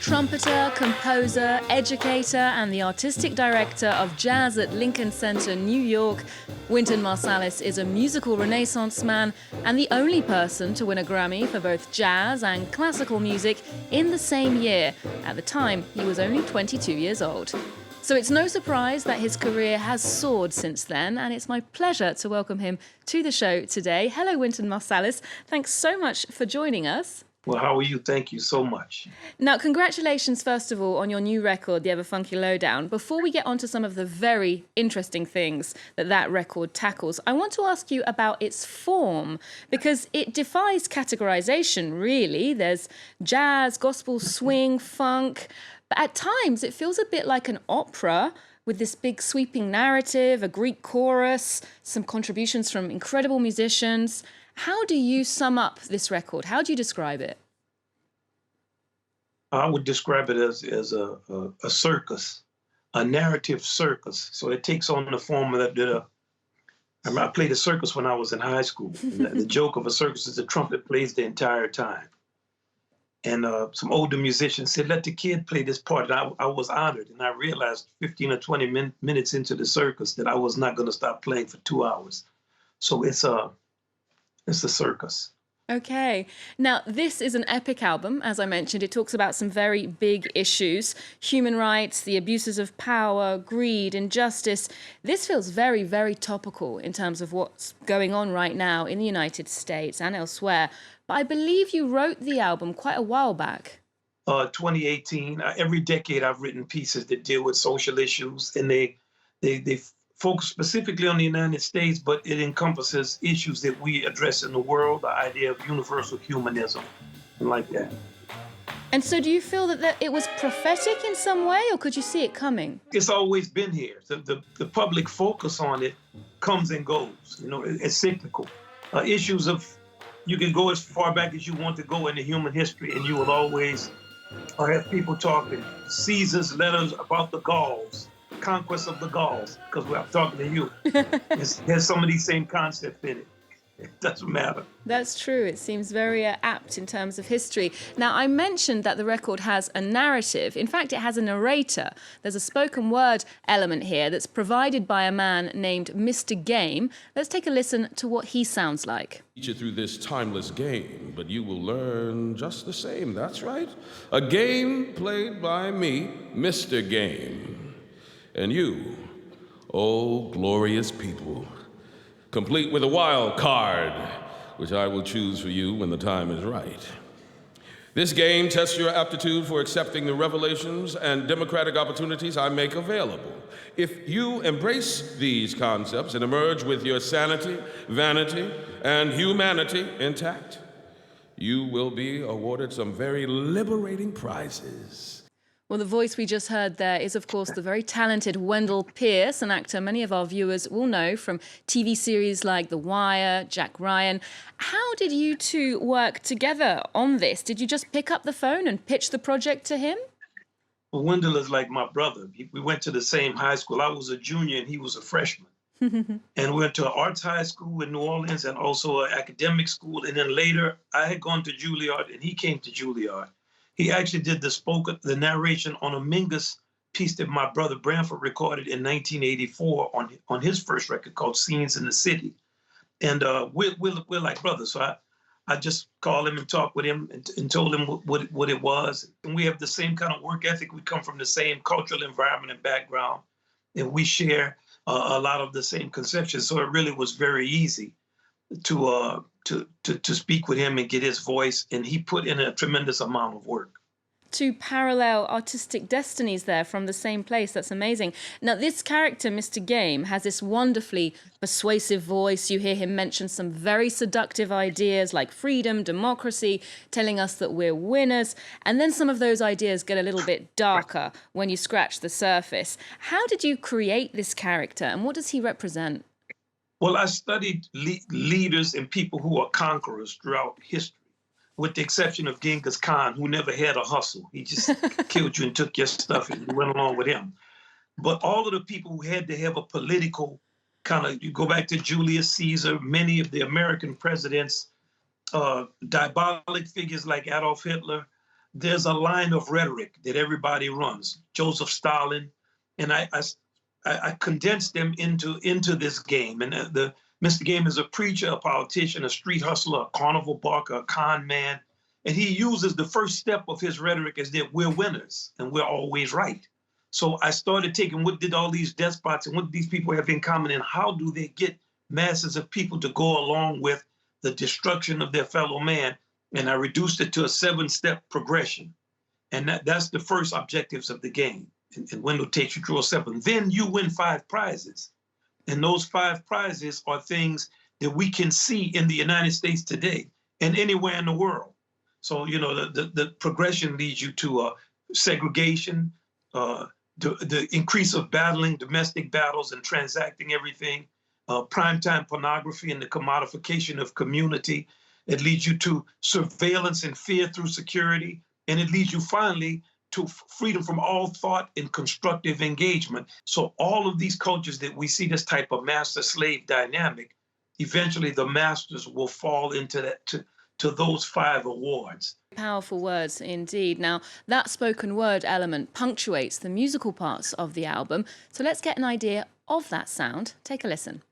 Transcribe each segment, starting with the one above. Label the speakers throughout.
Speaker 1: Trumpeter, composer, educator, and the artistic director of jazz at Lincoln Center, New York, Wynton Marsalis is a musical renaissance man and the only person to win a Grammy for both jazz and classical music in the same year. At the time, he was only 22 years old. So it's no surprise that his career has soared since then, and it's my pleasure to welcome him to the show today. Hello, Wynton Marsalis. Thanks so much for joining us.
Speaker 2: Well, how are you? Thank you so much.
Speaker 1: Now, congratulations, first of all, on your new record, the Ever Fonky Lowdown. Before we get on to some of the very interesting things that record tackles, I want to ask you about its form, because it defies categorization, really. There's jazz, gospel, swing, funk, but at times it feels a bit like an opera with this big sweeping narrative, a Greek chorus, some contributions from incredible musicians. How do you sum up this record? How do you describe it?
Speaker 2: I would describe it as a circus, a narrative circus. So it takes on the form of that. I played a circus when I was in high school. The joke of a circus is the trumpet plays the entire time. And some older musicians said, let the kid play this part. And I was honored. And I realized 15 or 20 minutes into the circus that I was not going to stop playing for 2 hours. So it's a circus.
Speaker 1: Okay. Now, this is an epic album. As I mentioned, it talks about some very big issues: human rights, the abuses of power, greed, injustice. This feels very, very topical in terms of what's going on right now in the United States and elsewhere. But I believe you wrote the album quite a while back.
Speaker 2: 2018. Every decade I've written pieces that deal with social issues, and they focus specifically on the United States, but it encompasses issues that we address in the world, the idea of universal humanism, and like that.
Speaker 1: And so do you feel that it was prophetic in some way, or could you see it coming?
Speaker 2: It's always been here. The public focus on it comes and goes. You know, it's cyclical. Issues of, you can go as far back as you want to go into human history, and you will always have people talking. Caesar's letters about the Gauls, conquest of the Gauls, because I'm talking to you. There's some of these same concepts in it. It doesn't matter.
Speaker 1: That's true. It seems very apt in terms of history. Now, I mentioned that the record has a narrative. In fact, it has a narrator. There's a spoken word element here that's provided by a man named Mr. Game. Let's take a listen to what he sounds like.
Speaker 3: Teach you through this timeless game, but you will learn just the same. That's right. A game played by me, Mr. Game. And you, oh glorious people, complete with a wild card, which I will choose for you when the time is right. This game tests your aptitude for accepting the revelations and democratic opportunities I make available. If you embrace these concepts and emerge with your sanity, vanity, and humanity intact, you will be awarded some very liberating prizes.
Speaker 1: Well, the voice we just heard there is, of course, the very talented Wendell Pierce, an actor many of our viewers will know from TV series like The Wire, Jack Ryan. How did you two work together on this? Did you just pick up the phone and pitch the project to him?
Speaker 2: Well, Wendell is like my brother. We went to the same high school. I was a junior and he was a freshman. And we went to an arts high school in New Orleans and also an academic school. And then later, I had gone to Juilliard and he came to Juilliard. He actually did the narration on a Mingus piece that my brother Branford recorded in 1984 on his first record called Scenes in the City. And we're like brothers. So I just called him and talked with him and told him what it was. And we have the same kind of work ethic. We come from the same cultural environment and background. And we share a lot of the same conceptions. So it really was very easy to speak with him and get his voice, and he put in a tremendous amount of work.
Speaker 1: Two parallel artistic destinies there from the same place. That's amazing. Now, this character, Mr. Game, has this wonderfully persuasive voice. You hear him mention some very seductive ideas like freedom, democracy, telling us that we're winners. And then some of those ideas get a little bit darker when you scratch the surface. How did you create this character, and what does he represent?
Speaker 2: Well, I studied leaders and people who are conquerors throughout history, with the exception of Genghis Khan, who never had a hustle. He just killed you and took your stuff and you went along with him. But all of the people who had to have a political kind of, you go back to Julius Caesar, many of the American presidents, diabolic figures like Adolf Hitler, there's a line of rhetoric that everybody runs. Joseph Stalin, and I condensed them into this game. And the Mr. Game is a preacher, a politician, a street hustler, a carnival barker, a con man. And he uses the first step of his rhetoric as that we're winners and we're always right. So I started taking what did all these despots and what these people have in common and how do they get masses of people to go along with the destruction of their fellow man. And I reduced it to a 7-step progression. And that's the first objectives of the game. And Wendell takes you through a 7. Then you win 5 prizes. And those 5 prizes are things that we can see in the United States today and anywhere in the world. So, you know, the progression leads you to segregation, the increase of battling, domestic battles and transacting everything, primetime pornography and the commodification of community. It leads you to surveillance and fear through security. And it leads you finally to freedom from all thought and constructive engagement. So all of these cultures that we see this type of master-slave dynamic, eventually the masters will fall into that to those 5 awards.
Speaker 1: Powerful words indeed. Now, that spoken word element punctuates the musical parts of the album. So let's get an idea of that sound. Take a listen.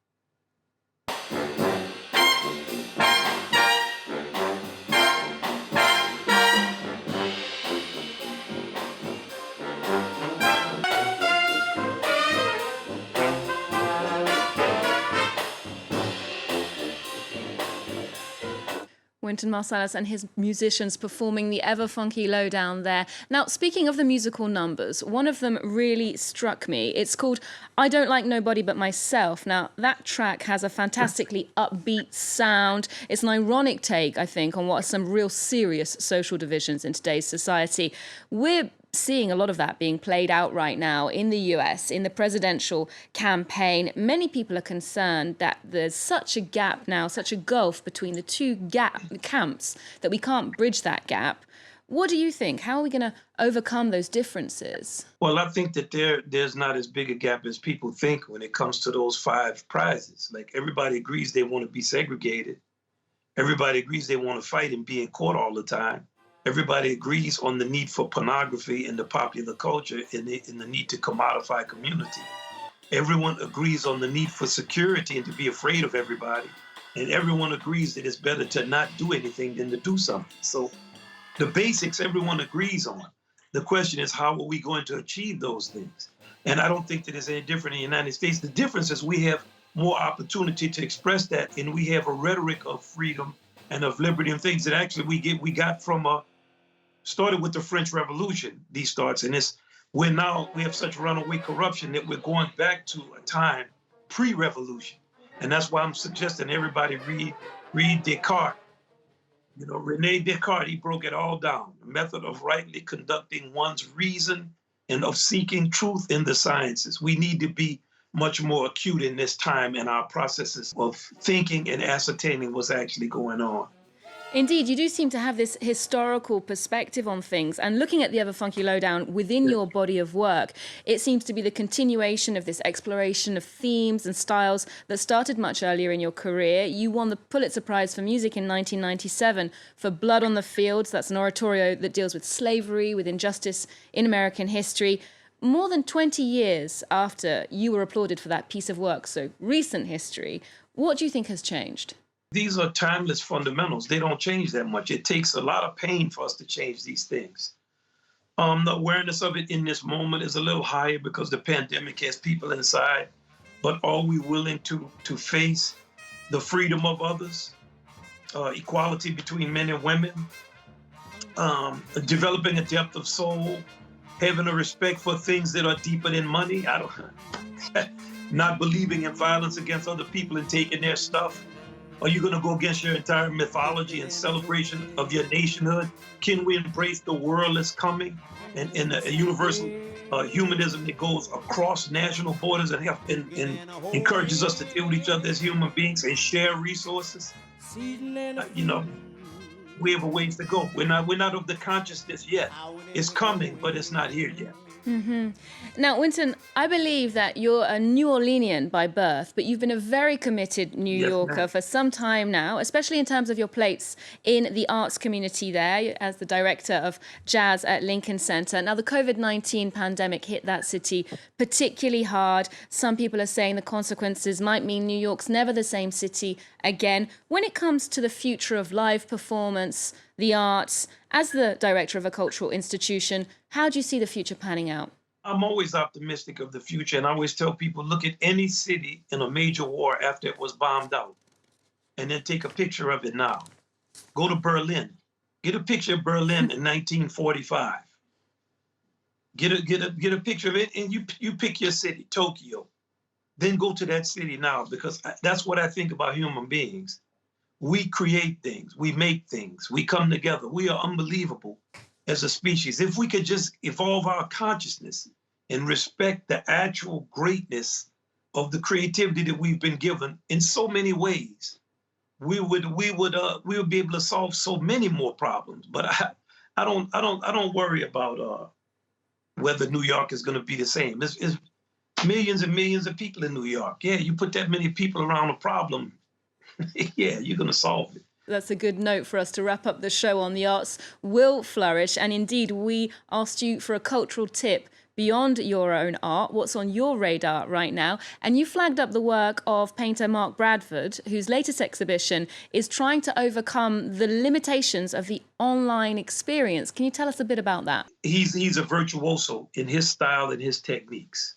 Speaker 1: Wynton Marsalis and his musicians performing the Ever Fonky Lowdown there. Now, speaking of the musical numbers, one of them really struck me. It's called I Don't Like Nobody But Myself. Now, that track has a fantastically upbeat sound. It's an ironic take, I think, on what are some real serious social divisions in today's society. We're seeing a lot of that being played out right now in the US, in the presidential campaign. Many people are concerned that there's such a gap now, such a gulf between the two camps, that we can't bridge that gap. What do you think? How are we going to overcome those differences?
Speaker 2: Well, I think that there's not as big a gap as people think when it comes to those 5 prizes. Like, everybody agrees they want to be segregated. Everybody agrees they want to fight and be in court all the time. Everybody agrees on the need for pornography in the popular culture and the need to commodify community. Everyone agrees on the need for security and to be afraid of everybody. And everyone agrees that it's better to not do anything than to do something. So the basics everyone agrees on. The question is, how are we going to achieve those things? And I don't think that it's any different in the United States. The difference is we have more opportunity to express that, and we have a rhetoric of freedom and of liberty and things that actually we got from started with the French Revolution. These starts, and we have such runaway corruption that we're going back to a time pre-revolution, and that's why I'm suggesting everybody read Descartes. You know, Rene Descartes, he broke it all down. The method of rightly conducting one's reason and of seeking truth in the sciences. We need to be much more acute in this time in our processes of thinking and ascertaining what's actually going on.
Speaker 1: Indeed, you do seem to have this historical perspective on things. And looking at the Ever Fonky Lowdown within your body of work, it seems to be the continuation of this exploration of themes and styles that started much earlier in your career. You won the Pulitzer Prize for Music in 1997 for Blood on the Fields. That's an oratorio that deals with slavery, with injustice in American history. More than 20 years after you were applauded for that piece of work, so recent history, what do you think has changed?
Speaker 2: These are timeless fundamentals. They don't change that much. It takes a lot of pain for us to change these things. The awareness of it in this moment is a little higher because the pandemic has people inside. But are we willing to face the freedom of others, equality between men and women, developing a depth of soul, having a respect for things that are deeper than money? Not believing in violence against other people and taking their stuff. Are you going to go against your entire mythology and celebration of your nationhood? Can we embrace the world that's coming and a universal humanism that goes across national borders and encourages us to deal with each other as human beings and share resources? You know, we have a ways to go. We're not of the consciousness yet. It's coming, but it's not here yet.
Speaker 1: Now, Wynton, I believe that you're a New Orleanian by birth, but you've been a very committed New
Speaker 2: Yes,
Speaker 1: Yorker
Speaker 2: ma'am.
Speaker 1: for some time now, especially in terms of your plates in the arts community there as the director of jazz at Lincoln Center. Now, the COVID-19 pandemic hit that city particularly hard. Some people are saying the consequences might mean New York's never the same city again. When it comes to the future of live performance, the arts, as the director of a cultural institution, how do you see the future panning out?
Speaker 2: I'm always optimistic of the future, and I always tell people, look at any city in a major war after it was bombed out, and then take a picture of it now. Go to Berlin. Get a picture of Berlin in 1945. Get a picture of it, and you pick your city, Tokyo. Then go to that city now, because that's what I think about human beings. We create things, we make things, we come together. We are unbelievable as a species. If we could just evolve our consciousness and respect the actual greatness of the creativity that we've been given in so many ways, we would be able to solve so many more problems. But I don't worry about whether New York is going to be the same. It's millions and millions of people in New York. Yeah, you put that many people around a problem, yeah, you're going to solve it.
Speaker 1: That's a good note for us to wrap up the show on. The arts will flourish. And indeed, we asked you for a cultural tip beyond your own art. What's on your radar right now? And you flagged up the work of painter Mark Bradford, whose latest exhibition is trying to overcome the limitations of the online experience. Can you tell us a bit about that?
Speaker 2: He's a virtuoso in his style and his techniques.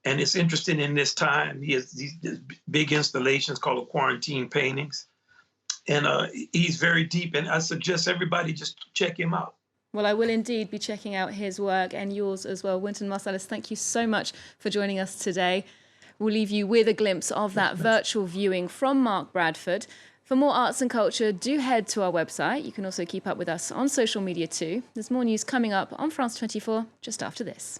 Speaker 2: And it's interesting in this time, he has these big installations called quarantine paintings. And he's very deep, and I suggest everybody just check him out.
Speaker 1: Well, I will indeed be checking out his work and yours as well. Wynton Marsalis, thank you so much for joining us today. We'll leave you with a glimpse of that virtual viewing from Mark Bradford. For more arts and culture, do head to our website. You can also keep up with us on social media too. There's more news coming up on France 24 just after this.